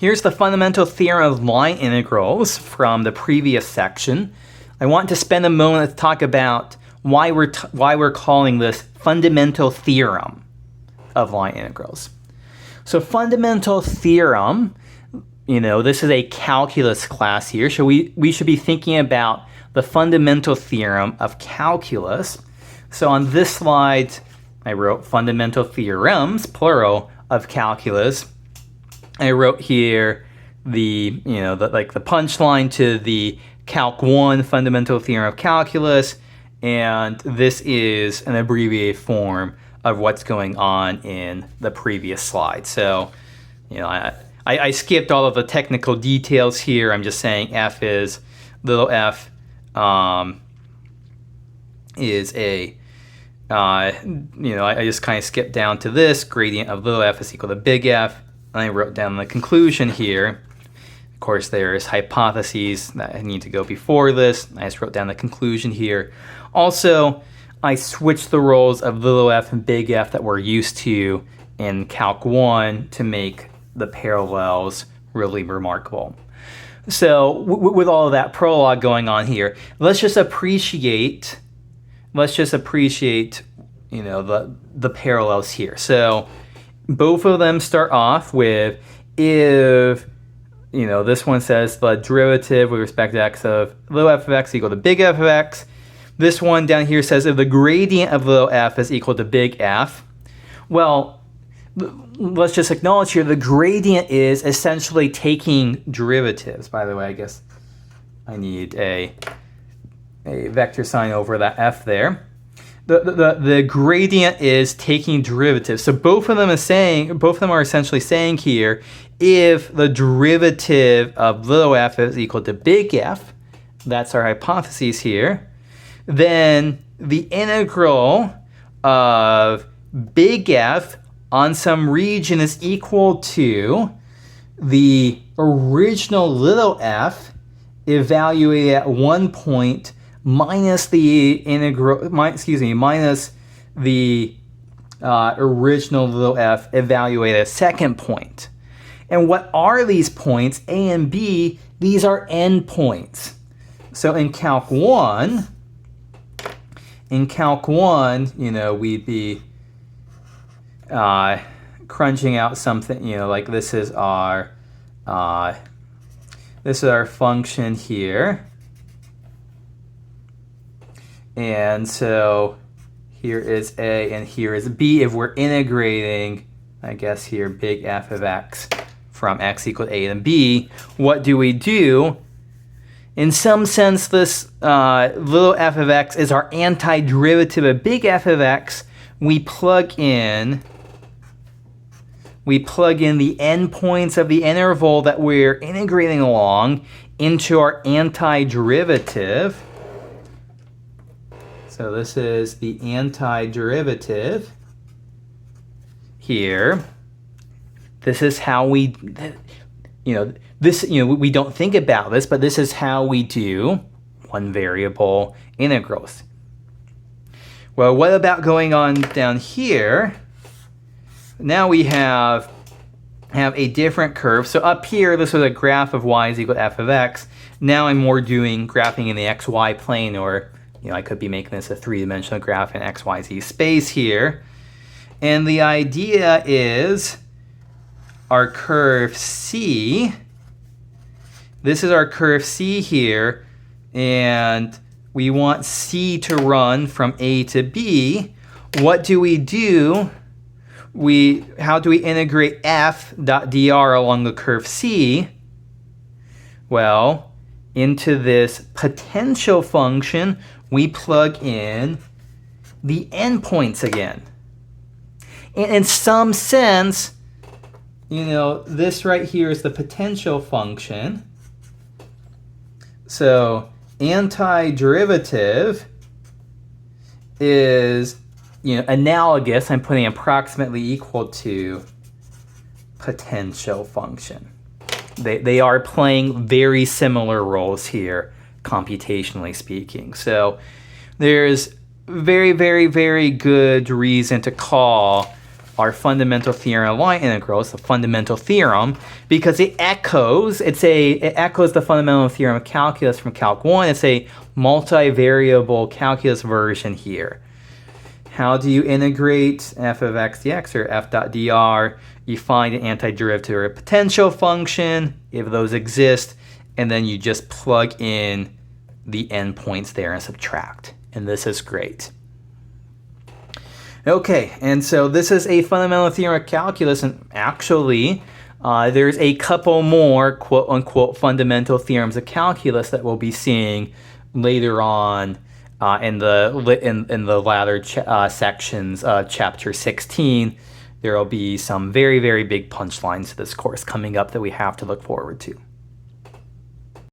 Here's the fundamental theorem of line integrals from the previous section. I want to spend a moment to talk about why we're calling this fundamental theorem of line integrals. So fundamental theorem, this is a calculus class here, so we should be thinking about the fundamental theorem of calculus. So on this slide, I wrote fundamental theorems, plural, of calculus. I wrote here the punchline to the Calc 1 fundamental theorem of calculus, and this is an abbreviated form of what's going on in the previous slide. So, I skipped all of the technical details here. I'm just saying f is little f is a I just kind of skipped down to this gradient of little f is equal to big F. And I wrote down the conclusion here. Of course, there's hypotheses that need to go before this. I just wrote down the conclusion here. Also, I switched the roles of little f and big F that we're used to in Calc 1 to make the parallels really remarkable. So with all of that prologue going on here, let's just appreciate the parallels here. So both of them start off with if, this one says the derivative with respect to x of little f of x equal to big F of x. This one down here says if the gradient of little f is equal to big F. Well, let's just acknowledge here the gradient is essentially taking derivatives. By the way, I guess I need a vector sign over that f there. The gradient is taking derivatives. So both of them are essentially saying here, if the derivative of little f is equal to big F, that's our hypothesis here, then the integral of big F on some region is equal to the original little f evaluated at one point minus the original little f evaluated at a second point. And what are these points? A and B, these are endpoints. So in Calc 1, we'd be crunching out something, like this is our function here. And so here is A and here is B. If we're integrating, I guess here, big F of x from x equal to A and B, what do we do? In some sense, this little f of x is our antiderivative of big F of x. We plug in the endpoints of the interval that we're integrating along into our antiderivative. So this is the antiderivative here. This is how we, we don't think about this, but this is how we do one variable integrals. Well, what about going on down here? Now we have a different curve. So up here, this was a graph of y is equal to f of x. Now I'm more doing graphing in the xy plane, or I could be making this a three-dimensional graph in XYZ space here. And the idea is our curve C. This is our curve C here. And we want C to run from A to B. What do? How do we integrate f.dr along the curve C? Well, into this potential function, we plug in the endpoints again. And in some sense, this right here is the potential function. So antiderivative is, analogous. I'm putting approximately equal to potential function. They are playing very similar roles here, computationally speaking. So there's very, very, very good reason to call our fundamental theorem of line integrals, the fundamental theorem, because it echoes the fundamental theorem of calculus from Calc 1. It's a multivariable calculus version here. How do you integrate f of x dx or f dot dr? You find an antiderivative or a potential function, if those exist, and then you just plug in the endpoints there and subtract. And this is great. Okay, and so this is a fundamental theorem of calculus, and actually there's a couple more quote-unquote fundamental theorems of calculus that we'll be seeing later on in the latter sections of chapter 16. There will be some very, very big punchlines to this course coming up that we have to look forward to.